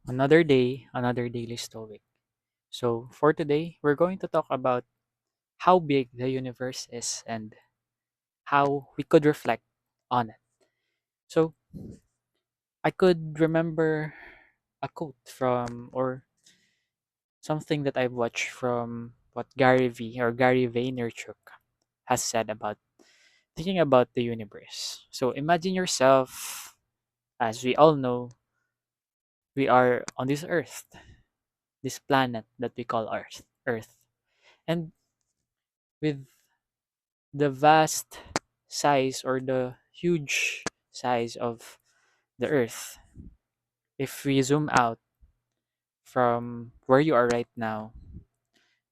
Another day, another daily stoic. So, for today, we're going to talk about how big the universe is and how we could reflect on it. So, I could remember a quote from or something that I've watched from what Gary Vaynerchuk has said about thinking about the universe. So, imagine yourself, as we all know, we are on this earth, this planet that we call Earth. And with the vast size or the huge size of the earth, if we zoom out from where you are right now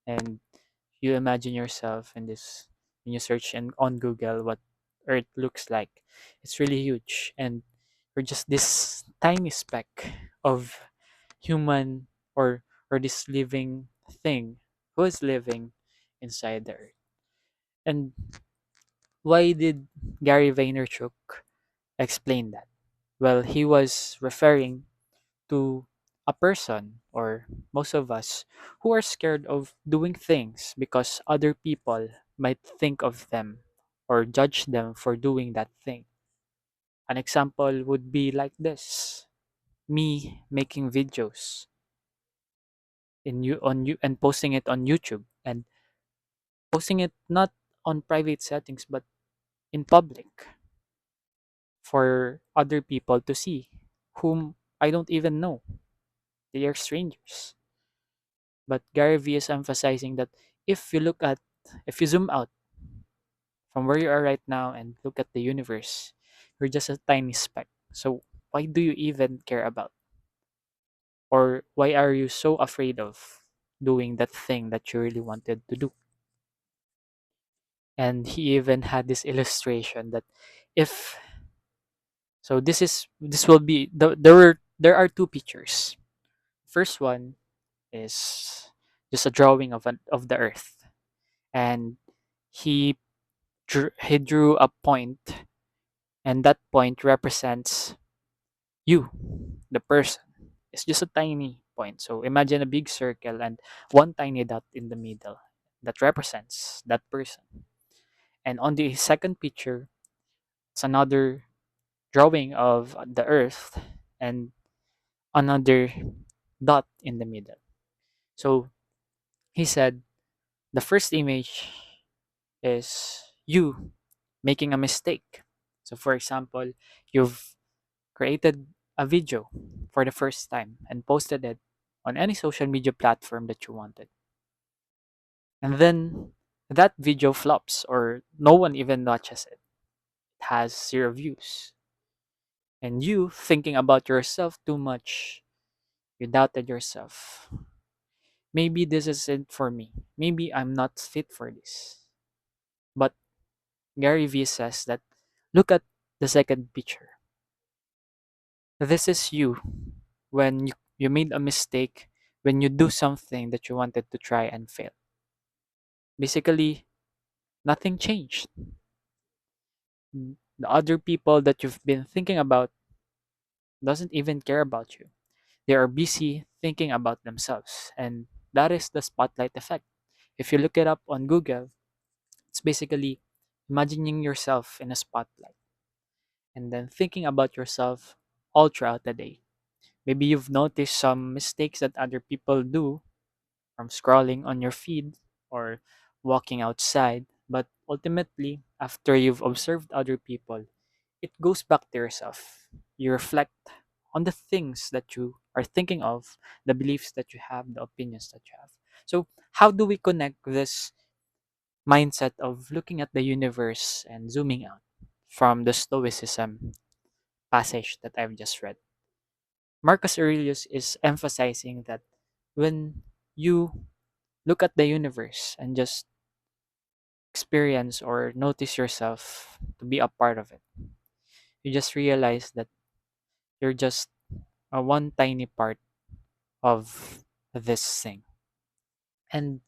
and you imagine yourself in this, when you search on Google what earth looks like, it's really huge, and we're just this tiny speck of human or this living thing who is living inside the earth. And why did Gary Vaynerchuk explain that? Well, he was referring to a person, or most of us, who are scared of doing things because other people might think of them or judge them for doing that thing. An example would be like this: me making videos and posting it on YouTube, and posting it not on private settings but in public for other people to see, whom I don't even know. They are strangers. But Gary Vee is emphasizing that if you look at, if you zoom out from where you are right now and look at the universe, you're just a tiny speck. So why do you even care about? Or why are you so afraid of doing that thing that you really wanted to do? And he even had this illustration that if so this will be there are two pictures. First one is just a drawing of the earth, and he he drew a point, and that point represents you, the person. It's just a tiny point. So imagine a big circle and one tiny dot in the middle that represents that person. And on the second picture, it's another drawing of the earth and another dot in the middle. So he said the first image is you making a mistake. So, for example, you've created a video for the first time and posted it on any social media platform that you wanted. And then that video flops or no one even watches it. It has zero views. And you, thinking about yourself too much, you doubted yourself. Maybe this isn't for me. Maybe I'm not fit for this. But Gary Vee says that look at the second picture. This is you when you made a mistake, when you do something that you wanted to try and fail. Basically, nothing changed. The other people that you've been thinking about doesn't even care about you. They are busy thinking about themselves, and that is the spotlight effect. If you look it up on Google, it's basically imagining yourself in a spotlight and then thinking about yourself all throughout the day. Maybe you've noticed some mistakes that other people do, from scrolling on your feed or walking outside. But ultimately, after you've observed other people, it goes back to yourself. You reflect on the things that you are thinking of, the beliefs that you have, the opinions that you have. So, how do we connect this mindset of looking at the universe and zooming out from the Stoicism passage that I've just read? Marcus Aurelius is emphasizing that when you look at the universe and just experience or notice yourself to be a part of it, you just realize that you're just a one tiny part of this thing. And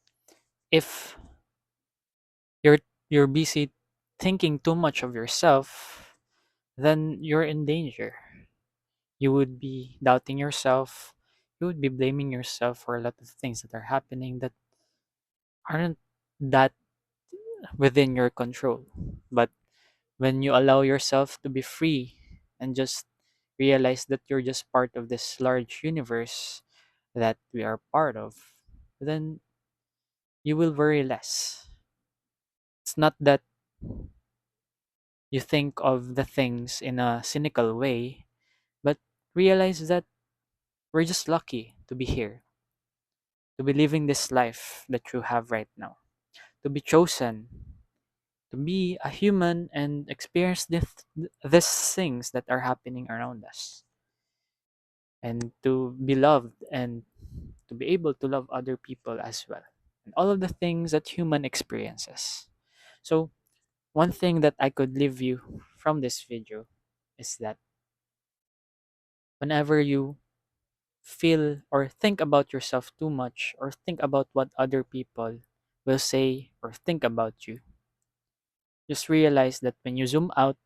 if you're you're busy thinking too much of yourself, then you're in danger. You would be doubting yourself. you would be blaming yourself for a lot of things that are happening that aren't that within your control. But when you allow yourself to be free and just realize that you're just part of this large universe that we are part of, then you will worry less. It's not that you think of the things in a cynical way, but realize that we're just lucky to be here, to be living this life that you have right now, to be chosen, to be a human and experience these things that are happening around us, and to be loved and to be able to love other people as well, and all of the things that human experiences. So, one thing that I could leave you from this video is that whenever you feel or think about yourself too much or think about what other people will say or think about you, just realize that when you zoom out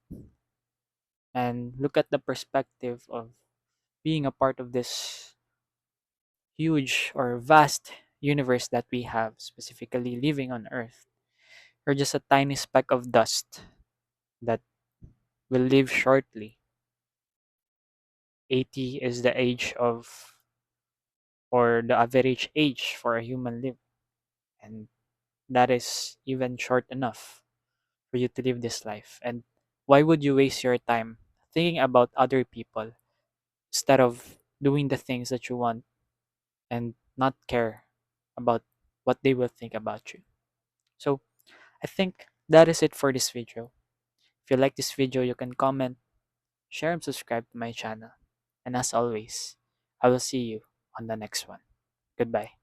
and look at the perspective of being a part of this huge or vast universe that we have, specifically living on Earth, you're just a tiny speck of dust that will live shortly. 80 is the age of, or the average age for a human live. And that is even short enough for you to live this life. And why would you waste your time thinking about other people instead of doing the things that you want and not care about what they will think about you? So I think that is it for this video. If you like this video, you can comment, share, and subscribe to my channel. And as always, I will see you on the next one. Goodbye.